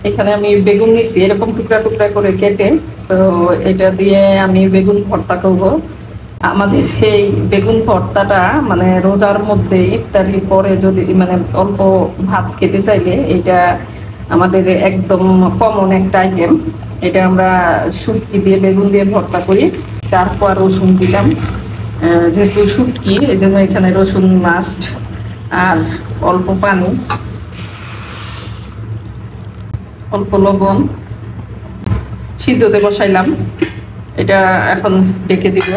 এখানে আমি বেগুন নিছি এরকম টুকরা টুকরা করে কেটে। তো এটা দিয়ে আমি বেগুন ভর্তা করব। আমাদের সেই বেগুন ভর্তাটা মানে রোজার মধ্যে ইফতারির পরে যদি মানে অল্প ভাত খেতে চাইলে এটা আমাদের একদম কমন একটা আইটেম। এটা আমরা শুটকি দিয়ে বেগুন দিয়ে ভর্তা করি, তারপর রসুন দিলাম। যেহেতু শুটকি এই জন্য এখানে রসুন মাস্ট। আর অল্প পানি, অল্প লবণ, সিদ্ধতে বসাইলাম। এটা এখন ডেকে দিব।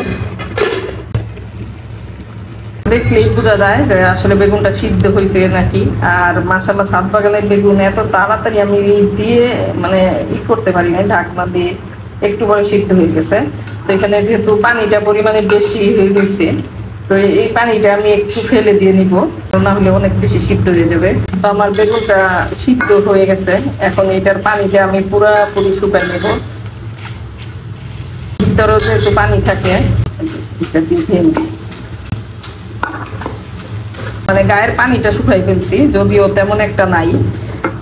দেখলেই বোঝা যায় যে আসলে বেগুনটা সিদ্ধ হয়েছে নাকি। আর মাশাআল্লাহ ছাদ বাগানের বেগুন এত তাড়াতাড়ি আমি দিয়ে মানে করতে পারি না, ঢাকনা দিয়ে একটু পরে সিদ্ধ হয়ে গেছে। তো এখানে যেহেতু পানিটা পরিমাণে বেশি হয়ে গেছে, তো এই পানিটা আমি একটু ফেলে দিয়ে নিব, না হলে অনেক বেশি সিদ্ধ হয়ে যাবে। তো আমার বেগুনটা সিদ্ধ হয়ে গেছে, এখন এটার পানিটা আমি পুরোপুরি শুকাই নেব। ভিতরেও যেহেতু পানি থাকে এটা দিয়ে মানে গায়ের পানিটা শুকাই ফেলছি, যদিও তেমন একটা নাই।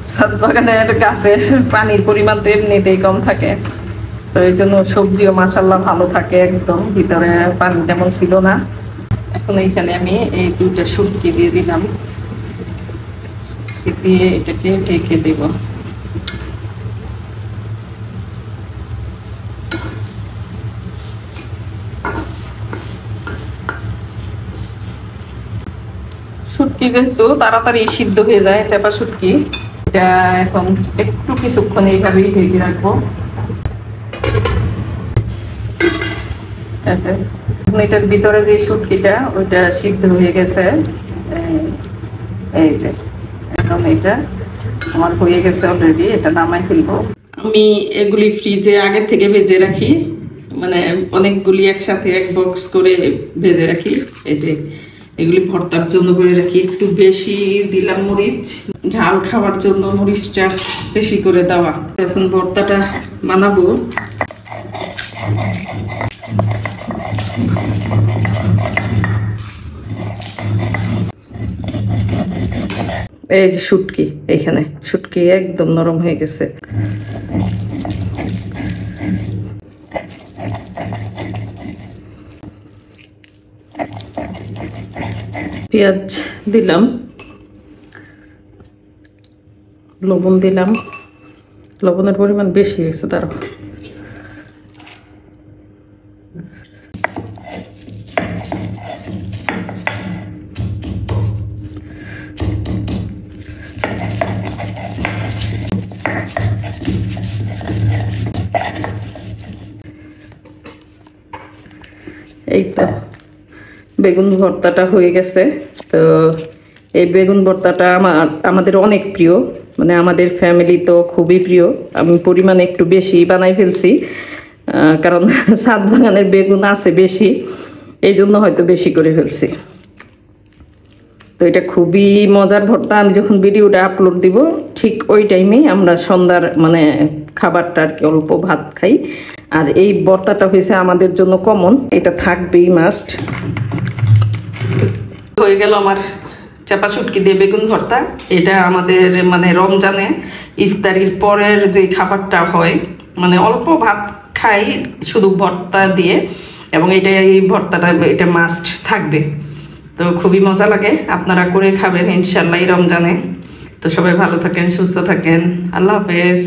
ছাদ বাগানের গাছের পানির পরিমাণ তো এমনিতেই কম থাকে, তো এই জন্য সবজিও মাশাআল্লাহ ভালো থাকে, একদম ভিতরে পানি তেমন ছিল না। এখন এইখানে আমি এই দুইটা শুটকি দিয়ে দিলাম, দিয়ে এটাকে ঢেকে দেব। শুটকি যেহেতু তাড়াতাড়ি সিদ্ধ হয়ে যায়, চাপা শুটকি, এটা এখন একটু কিছুক্ষণ এইভাবেই ঢেকে রাখবো। এটার ভিতরে যে শুটকিটা ওইটা সিদ্ধ হয়ে গেছে। এই যে এখন এটা আমার হয়ে গেছে অলরেডি, এটা নামাই ফেলবো। আমি এগুলি ফ্রিজে আগে থেকে ভেজে রাখি, মানে অনেকগুলি একসাথে এক বক্স করে ভেজে রাখি। এই যে এগুলি ভর্তার জন্য করে রাখি। একটু বেশি দিলাম মরিচ, ঝাল খাওয়ার জন্য মরিচটা বেশি করে দেওয়া। এখন ভর্তাটা বানাবো। এই যে শুটকি, এইখানে শুটকি একদম নরম হয়ে গেছে। পেঁয়াজ দিলাম, লবণ দিলাম। লবণের পরিমাণ বেশি হয়েছে, তার এই তো বেগুন ভর্তাটা হয়ে গেছে। তো এই বেগুন ভর্তাটা আমাদের অনেক প্রিয়, মানে আমাদের ফ্যামিলি তো খুবই প্রিয়। আমি পরিমাণে একটু বেশি বানাই ফেলছি, কারণ ছাদ বাগানের বেগুন আছে বেশি, এই জন্য হয়তো বেশি করে ফেলছি। তো এটা খুবই মজার ভর্তা। আমি যখন ভিডিওটা আপলোড দিব ঠিক ওই টাইমেই আমরা সন্ধ্যার মানে খাবারটা আর কি অল্প ভাত খাই। আর এই ভর্তাটা হয়েছে আমাদের জন্য কমন, এটা থাকবেই মাস্ট। হয়ে গেল আমার চাপা শুটকি দিয়ে বেগুন ভর্তা। এটা আমাদের মানে রমজানে ইফতারির পরের যে খাবারটা হয়, মানে অল্প ভাত খাই শুধু ভর্তা দিয়ে, এবং এটা এই ভর্তাটা এটা মাস্ট থাকবে। তো খুবই মজা লাগে, আপনারা করে খাবেন ইনশাল্লাহ এই রমজানে। তো সবাই ভালো থাকেন, সুস্থ থাকেন, আল্লাহ হাফেজ।